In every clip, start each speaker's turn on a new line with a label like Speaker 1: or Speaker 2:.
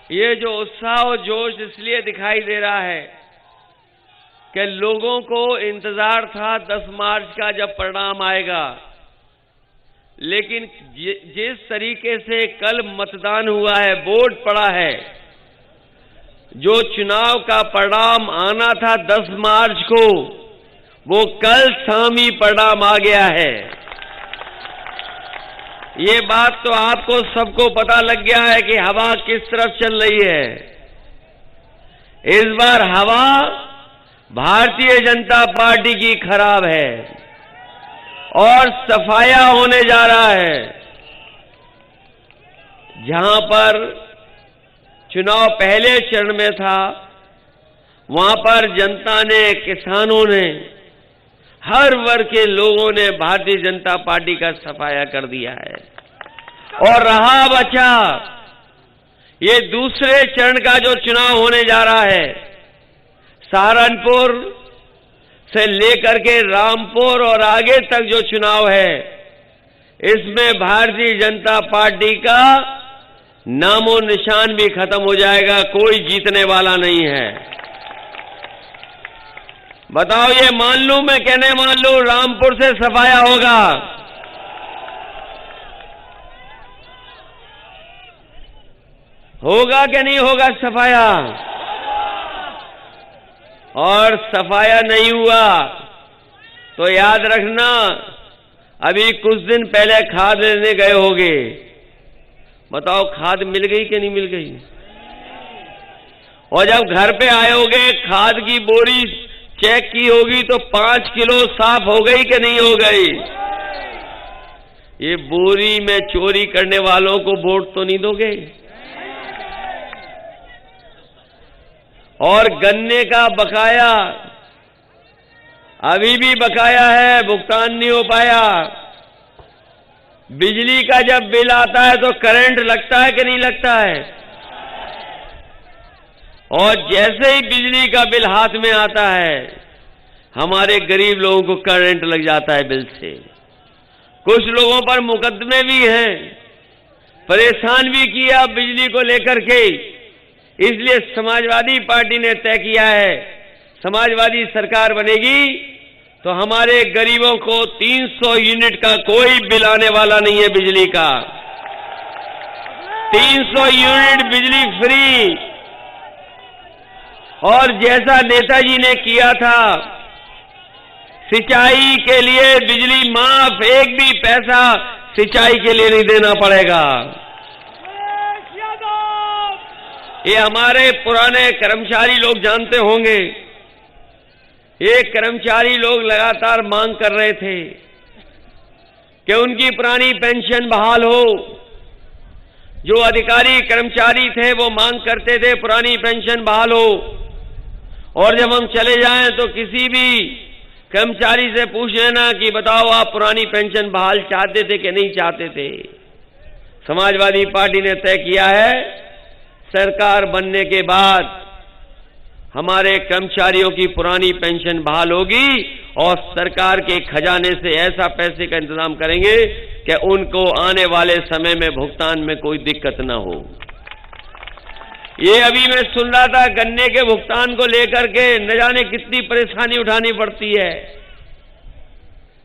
Speaker 1: ये जो उत्साह और जोश इसलिए दिखाई दे रहा है कि लोगों को इंतजार था 10 मार्च का जब परिणाम आएगा, लेकिन जिस तरीके से कल मतदान हुआ है, वोट पड़ा है, जो चुनाव का परिणाम आना था 10 मार्च को, वो कल शाम ही परिणाम आ गया है। ये बात तो आपको सबको पता लग गया है कि हवा किस तरफ चल रही है। इस बार हवा भारतीय जनता पार्टी की खराब है और सफाया होने जा रहा है। जहां पर चुनाव पहले चरण में था, वहां पर जनता ने, किसानों ने, हर वर्ग के लोगों ने भारतीय जनता पार्टी का सफाया कर दिया है। और रहा बचा ये दूसरे चरण का जो चुनाव होने जा रहा है, सहारनपुर से लेकर के रामपुर और आगे तक जो चुनाव है, इसमें भारतीय जनता पार्टी का नामो निशान भी खत्म हो जाएगा। कोई जीतने वाला नहीं है। बताओ, ये मान लूं, मैं कहने मान लूं रामपुर से सफाया होगा, होगा कि नहीं होगा सफाया? और सफाया नहीं हुआ तो याद रखना, अभी कुछ दिन पहले खाद लेने गए होगे। बताओ, खाद मिल गई कि नहीं मिल गई? और जब घर पे आए होगे, खाद की बोरी चेक की होगी तो 5 किलो साफ हो गई कि नहीं हो गई? ये बोरी में चोरी करने वालों को वोट तो नहीं दोगे? और गन्ने का बकाया अभी भी बकाया है, भुगतान नहीं हो पाया। बिजली का जब बिल आता है तो करंट लगता है कि नहीं लगता है? और जैसे ही बिजली का बिल हाथ में आता है, हमारे गरीब लोगों को करंट लग जाता है बिल से। कुछ लोगों पर मुकदमे भी हैं, परेशान भी किया बिजली को लेकर के। इसलिए समाजवादी पार्टी ने तय किया है, समाजवादी सरकार बनेगी तो हमारे गरीबों को 300 यूनिट का कोई बिल आने वाला नहीं है बिजली का। 300 यूनिट बिजली फ्री। और जैसा नेताजी ने किया था, सिंचाई के लिए बिजली माफ, एक भी पैसा सिंचाई के लिए नहीं देना पड़ेगा। ये हमारे पुराने कर्मचारी लोग जानते होंगे। ये कर्मचारी लोग लगातार मांग कर रहे थे कि उनकी पुरानी पेंशन बहाल हो। जो अधिकारी कर्मचारी थे वो मांग करते थे पुरानी पेंशन बहाल हो। और जब हम चले जाएं तो किसी भी कर्मचारी से पूछ लेना कि बताओ, आप पुरानी पेंशन बहाल चाहते थे कि नहीं चाहते थे? समाजवादी पार्टी ने तय किया है, सरकार बनने के बाद हमारे कर्मचारियों की पुरानी पेंशन बहाल होगी और सरकार के खजाने से ऐसा पैसे का इंतजाम करेंगे कि उनको आने वाले समय में भुगतान में कोई दिक्कत न हो। ये अभी मैं सुन रहा था, गन्ने के भुगतान को लेकर के न जाने कितनी परेशानी उठानी पड़ती है।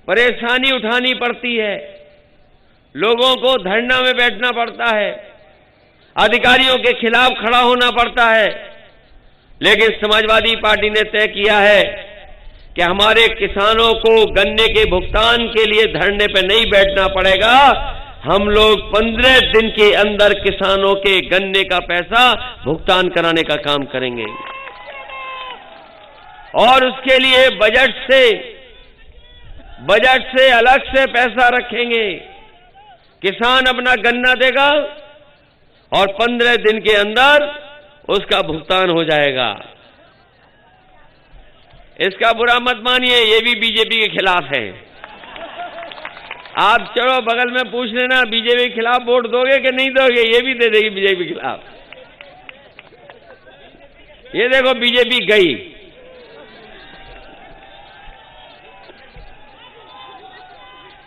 Speaker 1: परेशानी उठानी पड़ती है, लोगों को धरना में बैठना पड़ता है, अधिकारियों के खिलाफ खड़ा होना पड़ता है। लेकिन समाजवादी पार्टी ने तय किया है कि हमारे किसानों को गन्ने के भुगतान के लिए धरने पर नहीं बैठना पड़ेगा। हम लोग 15 दिन के अंदर किसानों के गन्ने का पैसा भुगतान कराने का काम करेंगे। और उसके लिए बजट से अलग से पैसा रखेंगे। किसान अपना गन्ना देगा और 15 दिन के अंदर उसका भुगतान हो जाएगा। इसका बुरा मत मानिए, ये भी बीजेपी के खिलाफ है। आप चलो बगल में पूछ लेना, बीजेपी के खिलाफ वोट दोगे कि नहीं दोगे? ये भी दे देगी बीजेपी के खिलाफ। ये देखो, बीजेपी गई।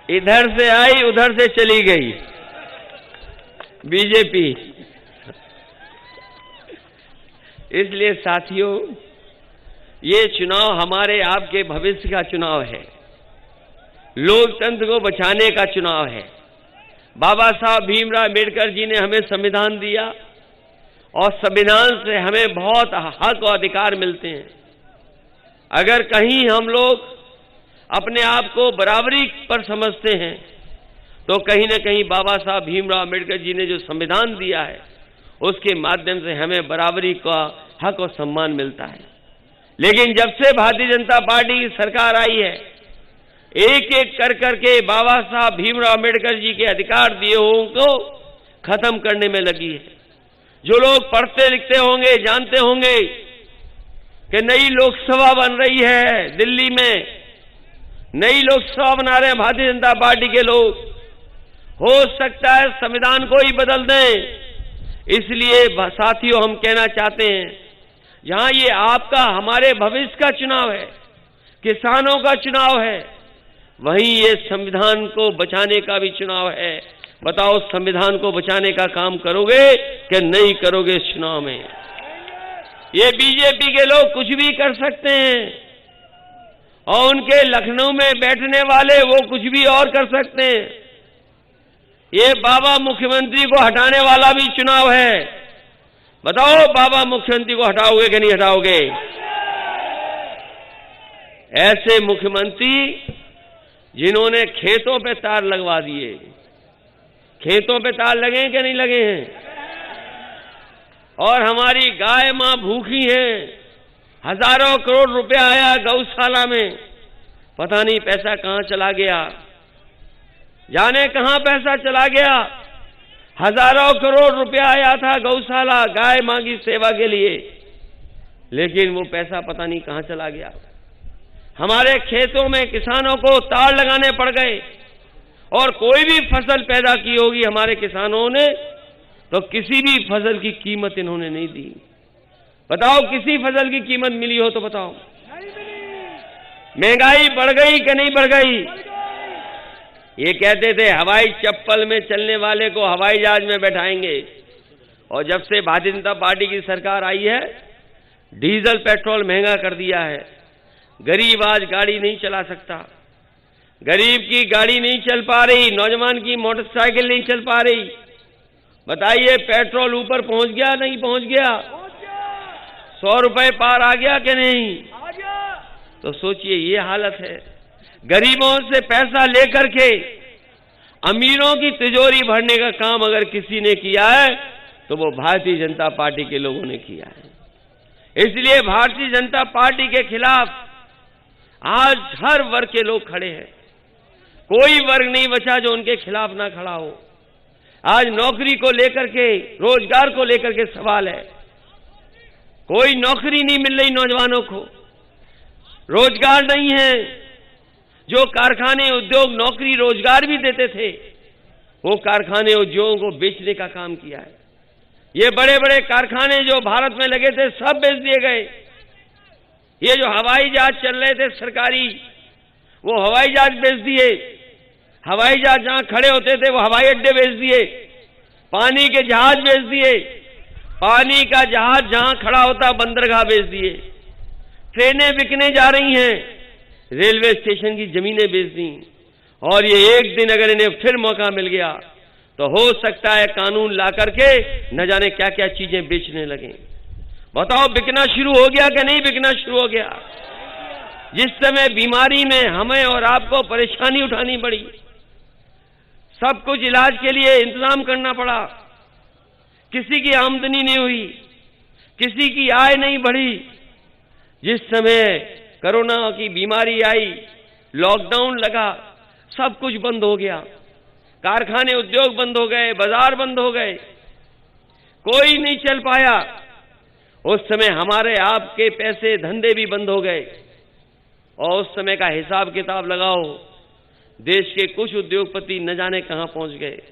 Speaker 1: इधर से आई, उधर से चली गई बीजेपी। इसलिए साथियों, ये चुनाव हमारे आपके भविष्य का चुनाव है, लोकतंत्र को बचाने का चुनाव है। बाबा साहब भीमराव अम्बेडकर जी ने हमें संविधान दिया और संविधान से हमें बहुत हक और अधिकार मिलते हैं। अगर कहीं हम लोग अपने आप को बराबरी पर समझते हैं तो कहीं न कहीं बाबा साहब भीमराव अम्बेडकर जी ने जो संविधान दिया है उसके माध्यम से हमें बराबरी का हक और सम्मान मिलता है। लेकिन जब से भारतीय जनता पार्टी की सरकार आई है, एक एक कर करके बाबा साहब भीमराव अम्बेडकर जी के अधिकार दिए हुओं को खत्म करने में लगी है। जो लोग पढ़ते लिखते होंगे जानते होंगे कि नई लोकसभा बन रही है दिल्ली में, नई लोकसभा बना रहे हैं भारतीय जनता पार्टी के लोग। हो सकता है संविधान को ही बदल दें। इसलिए साथियों, हम कहना चाहते हैं, जहां ये आपका हमारे भविष्य का चुनाव है, किसानों का चुनाव है, वहीं ये संविधान को बचाने का भी चुनाव है। बताओ, संविधान को बचाने का काम करोगे कि नहीं करोगे इस चुनाव में? ये बीजेपी के लोग कुछ भी कर सकते हैं और उनके लखनऊ में बैठने वाले वो कुछ भी और कर सकते हैं। ये बाबा मुख्यमंत्री को हटाने वाला भी चुनाव है। बताओ, बाबा मुख्यमंत्री को हटाओगे कि नहीं हटाओगे? ऐसे मुख्यमंत्री जिन्होंने खेतों पे तार लगवा दिए, खेतों पे तार लगे कि नहीं लगे हैं? और हमारी गाय मां भूखी है, हजारों करोड़ रुपया आया गौशाला में, पता नहीं पैसा कहां चला गया, जाने कहां पैसा चला गया। हजारों करोड़ रुपया आया था गौशाला गाय मां की सेवा के लिए, लेकिन वो पैसा पता नहीं कहां चला गया। हमारे खेतों में किसानों को तार लगाने पड़ गए और कोई भी फसल पैदा की होगी हमारे किसानों ने तो किसी भी फसल की कीमत इन्होंने नहीं दी। बताओ, किसी फसल की कीमत मिली हो तो बताओ? महंगाई बढ़ गई कि नहीं बढ़ गई? ये कहते थे हवाई चप्पल में चलने वाले को हवाई जहाज में बैठाएंगे, और जब से भारतीय जनता पार्टी की सरकार आई है डीजल पेट्रोल महंगा कर दिया है। गरीब आज गाड़ी नहीं चला सकता, गरीब की गाड़ी नहीं चल पा रही, नौजवान की मोटरसाइकिल नहीं चल पा रही। बताइए, पेट्रोल ऊपर पहुंच गया नहीं पहुंच गया? 100 रुपए पार आ गया कि नहीं? तो सोचिए, ये हालत है। गरीबों से पैसा लेकर के अमीरों की तिजोरी भरने का काम अगर किसी ने किया है तो वो भारतीय जनता पार्टी के लोगों ने किया है। इसलिए भारतीय जनता पार्टी के खिलाफ आज हर वर्ग के लोग खड़े हैं। कोई वर्ग नहीं बचा जो उनके खिलाफ ना खड़ा हो। आज नौकरी को लेकर के, रोजगार को लेकर के सवाल है। कोई नौकरी नहीं मिल रही नौजवानों को, रोजगार नहीं है। जो कारखाने उद्योग नौकरी रोजगार भी देते थे वो कारखाने उद्योगों को बेचने का काम किया है। ये बड़े बड़े कारखाने जो भारत में लगे थे सब बेच दिए गए। ये जो हवाई जहाज चल रहे थे सरकारी, वो हवाई जहाज बेच दिए। हवाई जहाज जहां खड़े होते थे वो हवाई अड्डे बेच दिए। पानी के जहाज बेच दिए। पानी का जहाज जहां खड़ा होता बंदरगाह बेच दिए। ट्रेनें बिकने जा रही हैं, रेलवे स्टेशन की जमीनें बेच दी। और ये एक दिन अगर इन्हें फिर मौका मिल गया तो हो सकता है कानून ला करके न जाने क्या क्या चीजें बेचने लगे। बताओ, बिकना शुरू हो गया कि नहीं बिकना शुरू हो गया? जिस समय बीमारी में हमें और आपको परेशानी उठानी पड़ी, सब कुछ इलाज के लिए इंतजाम करना पड़ा, किसी की आमदनी नहीं हुई, किसी की आय नहीं बढ़ी। जिस समय कोरोना की बीमारी आई, लॉकडाउन लगा, सब कुछ बंद हो गया, कारखाने उद्योग बंद हो गए, बाजार बंद हो गए, कोई नहीं चल पाया। उस समय हमारे आपके पैसे धंधे भी बंद हो गए। और उस समय का हिसाब किताब लगाओ, देश के कुछ उद्योगपति न जाने कहां पहुंच गए।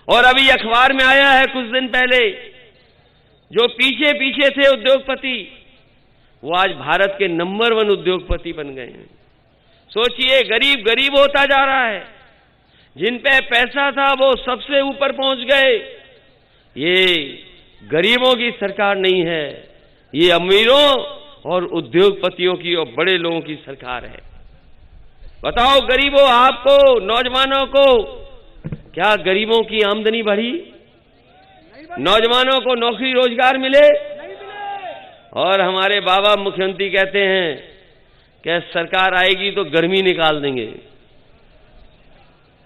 Speaker 1: और अभी अखबार में आया है कुछ दिन पहले, जो पीछे पीछे थे उद्योगपति वो आज भारत के नंबर 1 उद्योगपति बन गए हैं। सोचिए, गरीब गरीब होता जा रहा है, जिन पे पैसा था वो सबसे ऊपर पहुंच गए। ये गरीबों की सरकार नहीं है, ये अमीरों और उद्योगपतियों की और बड़े लोगों की सरकार है। बताओ गरीबों, आपको, नौजवानों को, क्या गरीबों की आमदनी बढ़ी? नौजवानों को नौकरी रोजगार मिले? और हमारे बाबा मुख्यमंत्री कहते हैं कि सरकार आएगी तो गर्मी निकाल देंगे।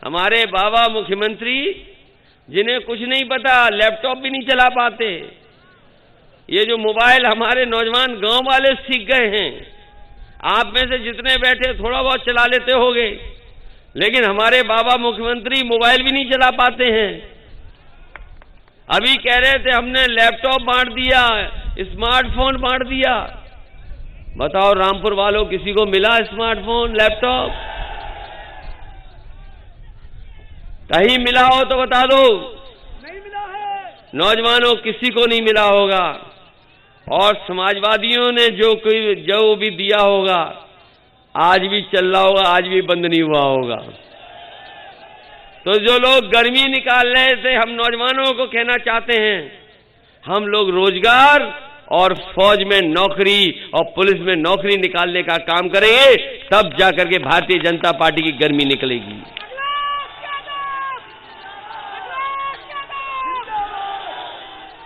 Speaker 1: हमारे बाबा मुख्यमंत्री, जिन्हें कुछ नहीं पता, लैपटॉप भी नहीं चला पाते, ये जो मोबाइल हमारे नौजवान गांव वाले सीख गए हैं, आप में से जितने बैठे थोड़ा बहुत चला लेते होंगे, लेकिन हमारे बाबा मुख्यमंत्री मोबाइल भी नहीं चला पाते हैं। अभी कह रहे थे हमने लैपटॉप बांट दिया, स्मार्टफोन बांट दिया। बताओ रामपुर वालों, किसी को मिला स्मार्टफोन, लैपटॉप? कहीं मिला हो तो बता दो। नहीं मिला है। नौजवानों, किसी को नहीं मिला होगा। और समाजवादियों ने जो भी दिया होगा, आज भी चल रहा होगा, आज भी बंद नहीं हुआ होगा। तो जो लोग गर्मी निकाल रहे थे, हम नौजवानों को कहना चाहते हैं, हम लोग रोजगार और फौज में नौकरी और पुलिस में नौकरी निकालने का काम करेंगे, तब जाकर के भारतीय जनता पार्टी की गर्मी निकलेगी।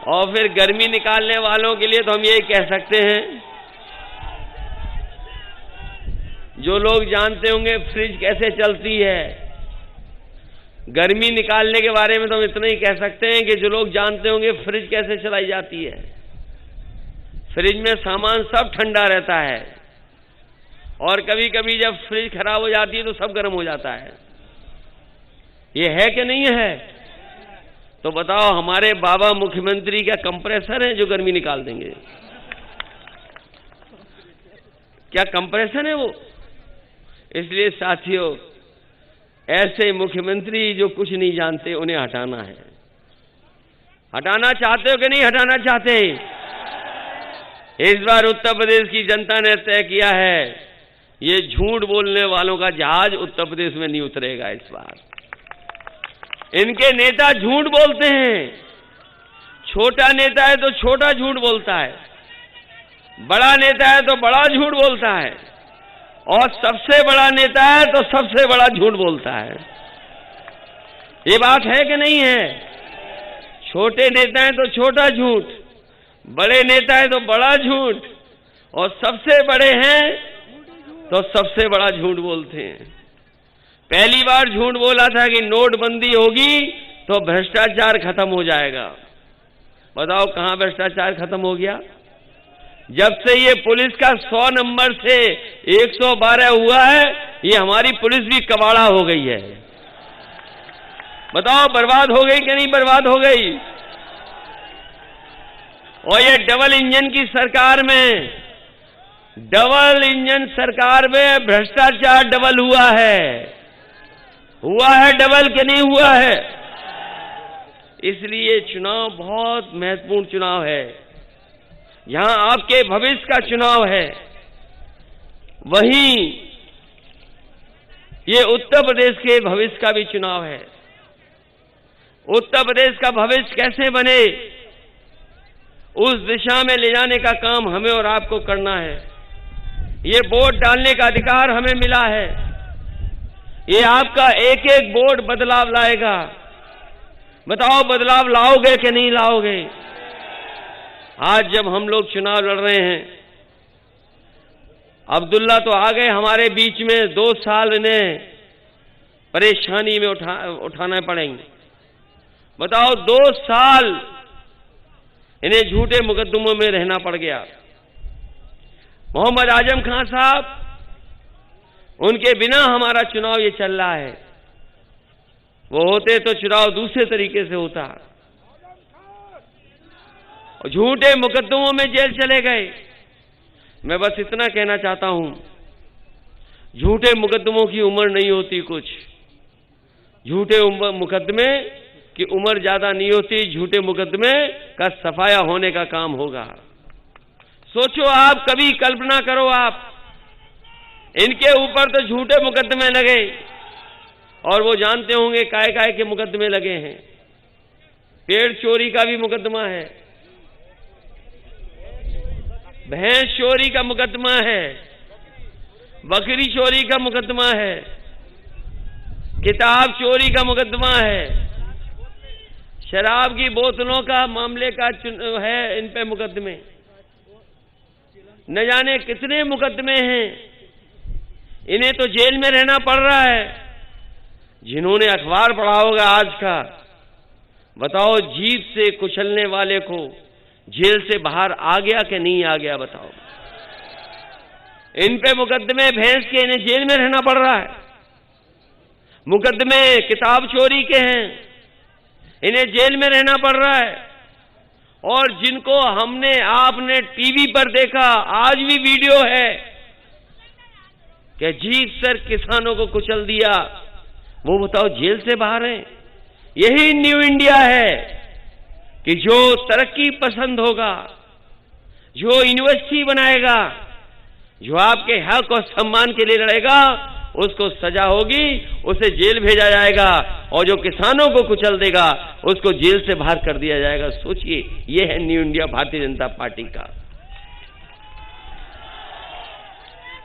Speaker 1: और फिर गर्मी निकालने वालों के लिए तो हम ये कह सकते हैं, जो लोग जानते होंगे फ्रिज कैसे चलती है, गर्मी निकालने के बारे में तो हम इतना ही कह सकते हैं कि जो लोग जानते होंगे फ्रिज कैसे चलाई जाती है। फ्रिज में सामान सब ठंडा रहता है, और कभी कभी जब फ्रिज खराब हो जाती है तो सब गर्म हो जाता है। ये है कि नहीं है? तो बताओ, हमारे बाबा मुख्यमंत्री क्या कंप्रेसर है जो गर्मी निकाल देंगे? क्या कंप्रेसर है वो? इसलिए साथियों, ऐसे मुख्यमंत्री जो कुछ नहीं जानते, उन्हें हटाना है। हटाना चाहते हो कि नहीं हटाना चाहते? इस बार उत्तर प्रदेश की जनता ने तय किया है, ये झूठ बोलने वालों का जहाज उत्तर प्रदेश में नहीं उतरेगा इस बार। इनके नेता झूठ बोलते हैं। छोटा नेता है तो छोटा झूठ बोलता है, बड़ा नेता है तो बड़ा झूठ बोलता है, और सबसे बड़ा नेता है तो सबसे बड़ा झूठ बोलता है। ये बात है कि नहीं है? छोटे नेता है तो छोटा झूठ, बड़े नेता है तो बड़ा झूठ, और सबसे बड़े हैं तो सबसे बड़ा झूठ बोलते हैं। पहली बार झूठ बोला था कि नोटबंदी होगी तो भ्रष्टाचार खत्म हो जाएगा। बताओ कहां भ्रष्टाचार खत्म हो गया? जब से ये पुलिस का 100 नंबर से 112 हुआ है, ये हमारी पुलिस भी कबाड़ा हो गई है। बताओ बर्बाद हो गई कि नहीं बर्बाद हो गई? और ये डबल इंजन की सरकार में, डबल इंजन सरकार में भ्रष्टाचार डबल हुआ है। हुआ है डबल के नहीं हुआ है? इसलिए चुनाव बहुत महत्वपूर्ण चुनाव है। यहां आपके भविष्य का चुनाव है। वहीं ये उत्तर प्रदेश के भविष्य का भी चुनाव है। उत्तर प्रदेश का भविष्य कैसे बने, उस दिशा में ले जाने का काम हमें और आपको करना है। ये वोट डालने का अधिकार हमें मिला है। ये आपका एक एक वोट बदलाव लाएगा। बताओ बदलाव लाओगे कि नहीं लाओगे? आज जब हम लोग चुनाव लड़ रहे हैं, अब्दुल्ला तो आ गए हमारे बीच में, 2 साल इन्हें परेशानी में उठाना पड़ेंगे। बताओ 2 साल इन्हें झूठे मुकदमों में रहना पड़ गया। मोहम्मद आजम खान साहब, उनके बिना हमारा चुनाव ये चल रहा है। वो होते तो चुनाव दूसरे तरीके से होता। और झूठे मुकदमों में जेल चले गए। मैं बस इतना कहना चाहता हूं, झूठे मुकदमों की उम्र नहीं होती कुछ। झूठे मुकदमे की उम्र ज्यादा नहीं होती। झूठे मुकदमे का सफाया होने का काम होगा। सोचो आप, कभी कल्पना करो आप, इनके ऊपर तो झूठे मुकदमे लगे, और वो जानते होंगे काय काय के मुकदमे लगे हैं। पेड़ चोरी का भी मुकदमा है, भैंस चोरी का मुकदमा है, बकरी चोरी का मुकदमा है, किताब चोरी का मुकदमा है, शराब की बोतलों का मामले का है इन पे मुकदमे, न जाने कितने मुकदमे हैं। इन्हें तो जेल में रहना पड़ रहा है। जिन्होंने अखबार पढ़ा होगा आज का, बताओ जीप से कुचलने वाले को जेल से बाहर आ गया कि नहीं आ गया, बताओ। इन पे मुकदमे भैंस के, इन्हें जेल में रहना पड़ रहा है। मुकदमे किताब चोरी के हैं, इन्हें जेल में रहना पड़ रहा है। और जिनको हमने आपने टीवी पर देखा, आज भी वीडियो है कि जीप सर किसानों को कुचल दिया, वो बताओ जेल से बाहर हैं। यही न्यू इंडिया है कि जो तरक्की पसंद होगा, जो यूनिवर्सिटी बनाएगा, जो आपके हक और सम्मान के लिए लड़ेगा, उसको सजा होगी, उसे जेल भेजा जाएगा, और जो किसानों को कुचल देगा उसको जेल से बाहर कर दिया जाएगा। सोचिए, ये है new India Bharatiya Janata party का।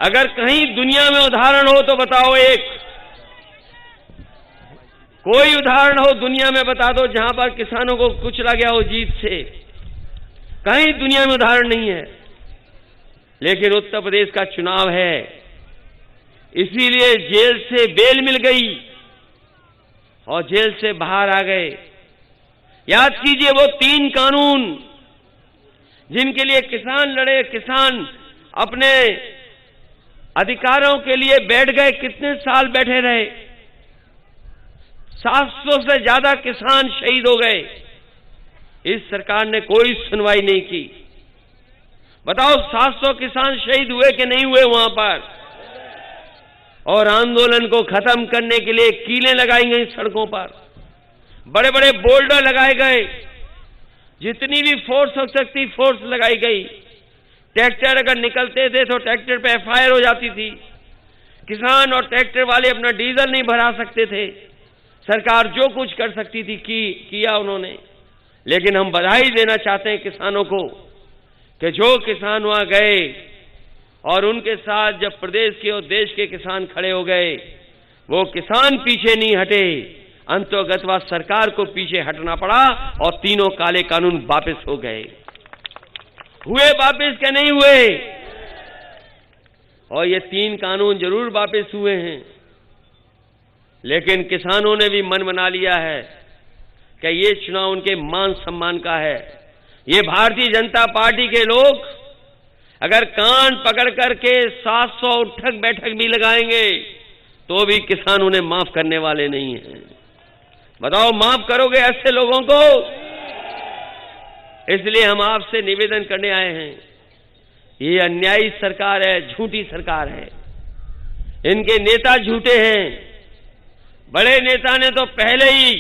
Speaker 1: अगर कहीं दुनिया में उदाहरण हो तो बताओ, एक कोई उदाहरण हो दुनिया में बता दो जहां पर किसानों को कुचला गया हो जीत से। कहीं दुनिया में उदाहरण नहीं है। लेकिन उत्तर प्रदेश का चुनाव है, इसीलिए जेल से बेल मिल गई और जेल से बाहर आ गए। याद कीजिए वो 3 कानून जिनके लिए किसान लड़े, किसान अपने अधिकारों के लिए बैठ गए, कितने साल बैठे रहे। 700 से ज्यादा किसान शहीद हो गए। इस सरकार ने कोई सुनवाई नहीं की। बताओ 700 किसान शहीद हुए कि नहीं हुए वहां पर? और आंदोलन को खत्म करने के लिए कीलें लगाई गई सड़कों पर, बड़े बड़े बोल्डर लगाए गए, जितनी भी फोर्स हो सकती फोर्स लगाई गई। ट्रैक्टर अगर निकलते थे तो ट्रैक्टर पे एफआईआर हो जाती थी। किसान और ट्रैक्टर वाले अपना डीजल नहीं भरा सकते थे। सरकार जो कुछ कर सकती थी किया उन्होंने। लेकिन हम बधाई देना चाहते हैं किसानों को कि जो किसान वहां गए और उनके साथ जब प्रदेश के और देश के किसान खड़े हो गए, वो किसान पीछे नहीं हटे। अंतोगतवा सरकार को पीछे हटना पड़ा और तीनों काले कानून वापस हो गए। हुए वापस के नहीं हुए? और ये 3 कानून जरूर वापस हुए हैं। लेकिन किसानों ने भी मन बना लिया है कि ये चुनाव उनके मान सम्मान का है। ये भारतीय जनता पार्टी के लोग अगर कान पकड़ करके 700 उठक बैठक भी लगाएंगे तो भी किसान उन्हें माफ करने वाले नहीं हैं। बताओ, माफ करोगे ऐसे लोगों को? इसलिए हम आपसे निवेदन करने आए हैं। ये अन्यायी सरकार है, झूठी सरकार है। इनके नेता झूठे हैं। बड़े नेता ने तो पहले ही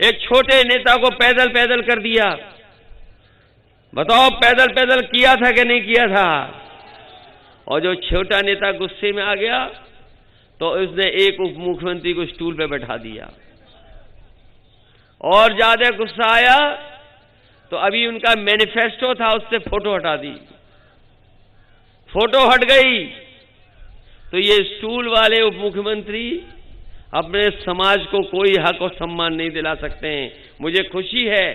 Speaker 1: एक छोटे नेता को पैदल पैदल कर दिया। बताओ, पैदल पैदल किया था कि नहीं किया था? और जो छोटा नेता गुस्से में आ गया तो उसने एक उप मुख्यमंत्री को स्टूल पे बैठा दिया। और ज्यादा गुस्सा आया तो अभी उनका मैनिफेस्टो था, उससे फोटो हटा दी। फोटो हट गई तो ये स्टूल वाले उप मुख्यमंत्री अपने समाज को कोई हक और सम्मान नहीं दिला सकते हैं। मुझे खुशी है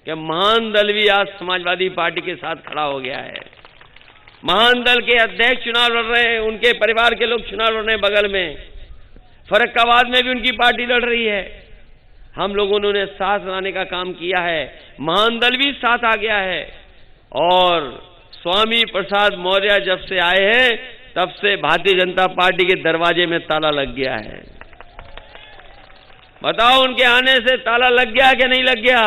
Speaker 1: कि महान दल भी आज समाजवादी पार्टी के साथ खड़ा हो गया है। महान दल के अध्यक्ष चुनाव लड़ रहे हैं, उनके परिवार के लोग चुनाव लड़ रहे हैं बगल में। फर्रुखाबाद में भी उनकी पार्टी लड़ रही है। हम लोगों ने उन्हें साथ लाने का काम किया है। महान दल भी साथ आ गया है। और स्वामी प्रसाद मौर्य जब से आए हैं तब से भारतीय जनता पार्टी के दरवाजे में ताला लग गया है। बताओ, उनके आने से ताला लग गया कि नहीं लग गया?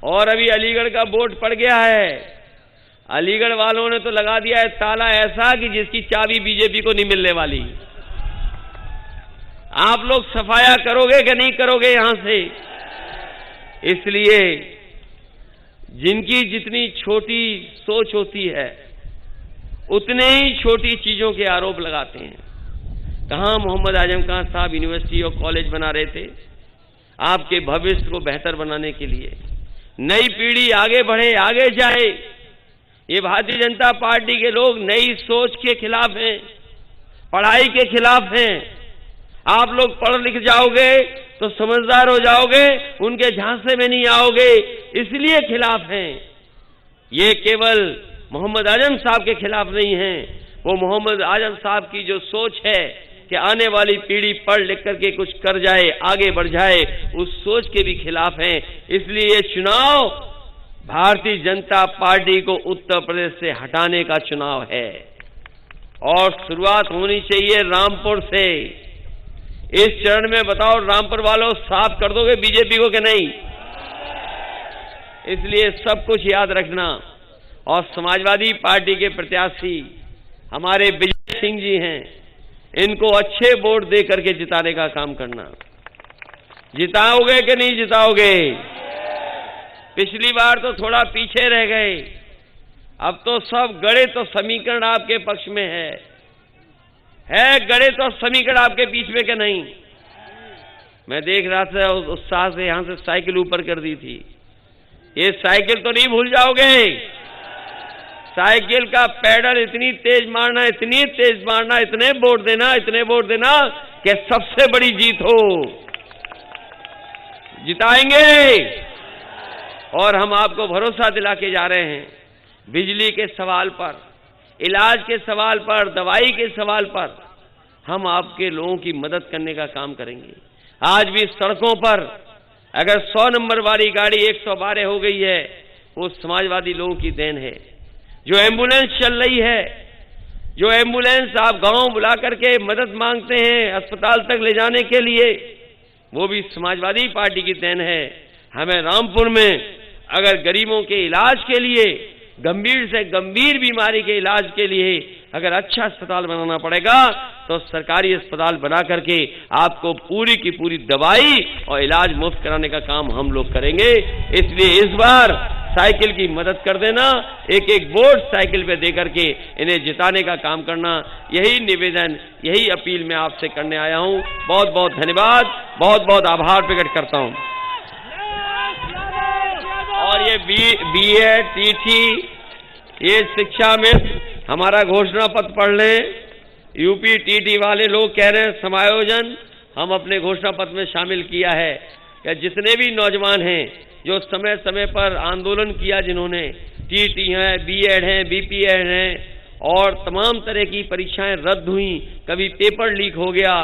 Speaker 1: और अभी अलीगढ़ का बोर्ड पड़ गया है। अलीगढ़ वालों ने तो लगा दिया है ताला ऐसा कि जिसकी चाबी बीजेपी को नहीं मिलने वाली। आप लोग सफाया करोगे कि नहीं करोगे यहां से? इसलिए जिनकी जितनी छोटी सोच होती है उतने ही छोटी चीजों के आरोप लगाते हैं। कहां मोहम्मद आजम खान साहब यूनिवर्सिटी और कॉलेज बना रहे थे आपके भविष्य को बेहतर बनाने के लिए। नई पीढ़ी आगे बढ़े, आगे जाए, ये भारतीय जनता पार्टी के लोग नई सोच के खिलाफ हैं, पढ़ाई के खिलाफ हैं। आप लोग पढ़ लिख जाओगे तो समझदार हो जाओगे, उनके झांसे में नहीं आओगे, इसलिए खिलाफ हैं। ये केवल मोहम्मद आजम साहब के खिलाफ नहीं है, वो मोहम्मद आजम साहब की जो सोच है कि आने वाली पीढ़ी पढ़ लिख करके कुछ कर जाए, आगे बढ़ जाए, उस सोच के भी खिलाफ हैं। इसलिए ये चुनाव भारतीय जनता पार्टी को उत्तर प्रदेश से हटाने का चुनाव है और शुरुआत होनी चाहिए रामपुर से। इस चरण में बताओ रामपुर वालों, साफ कर दोगे बीजेपी को कि नहीं? इसलिए सब कुछ याद रखना और समाजवादी पार्टी के प्रत्याशी हमारे विजय सिंह जी हैं, इनको अच्छे वोट दे करके जिताने का काम करना। जिताओगे कि नहीं जिताओगे? पिछली बार तो थोड़ा पीछे रह गए, अब तो सब गणित और समीकरण आपके पक्ष में है गणित और समीकरण आपके बीच में क्या नहीं? मैं देख रहा था उत्साह से यहां से साइकिल ऊपर कर दी थी। ये साइकिल तो नहीं भूल जाओगे। साइकिल का पैडल इतनी तेज मारना, इतनी तेज मारना, इतने वोट देना, इतने वोट देना कि सबसे बड़ी जीत हो। जिताएंगे और हम आपको भरोसा दिला के जा रहे हैं। बिजली के सवाल पर, इलाज के सवाल पर, दवाई के सवाल पर हम आपके लोगों की मदद करने का काम करेंगे। आज भी सड़कों पर अगर 100 नंबर वाली गाड़ी 112 हो गई है, वो समाजवादी लोगों की देन है। जो एम्बुलेंस चल रही है, जो एम्बुलेंस आप गांव बुला करके मदद मांगते हैं अस्पताल तक ले जाने के लिए, वो भी समाजवादी पार्टी की देन है। हमें रामपुर में अगर गरीबों के इलाज के लिए, गंभीर से गंभीर बीमारी के इलाज के लिए अगर अच्छा अस्पताल बनाना पड़ेगा तो सरकारी अस्पताल बना करके आपको पूरी की पूरी दवाई और इलाज मुफ्त कराने का काम हम लोग करेंगे। इसलिए इस बार साइकिल की मदद कर देना, एक एक वोट साइकिल पे दे करके इन्हें जिताने का काम करना, यही निवेदन, यही अपील मैं आपसे करने आया हूं। बहुत बहुत धन्यवाद, बहुत बहुत आभार प्रकट करता हूं। और ये बीएड, टीटी, ये शिक्षा में हमारा घोषणा पत्र पढ़ लें। यूपी टीटी वाले लोग कह रहे हैं समायोजन हम अपने घोषणा पत्र में शामिल किया है कि जितने भी नौजवान हैं जो समय समय पर आंदोलन किया, जिन्होंने टीटी हैं, बीएड हैं, बीपीएड हैं और तमाम तरह की परीक्षाएं रद्द हुई, कभी पेपर लीक हो गया,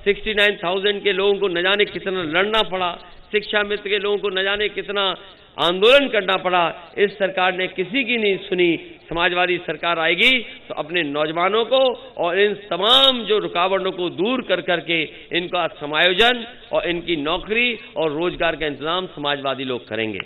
Speaker 1: 69,000 के लोगों को न जाने कितना लड़ना पड़ा, शिक्षा मित्र के लोगों को न जाने कितना आंदोलन करना पड़ा, इस सरकार ने किसी की नहीं सुनी। समाजवादी सरकार आएगी तो अपने नौजवानों को और इन तमाम जो रुकावटों को दूर कर करके इनका समायोजन और इनकी नौकरी और रोजगार का इंतजाम समाजवादी लोग करेंगे।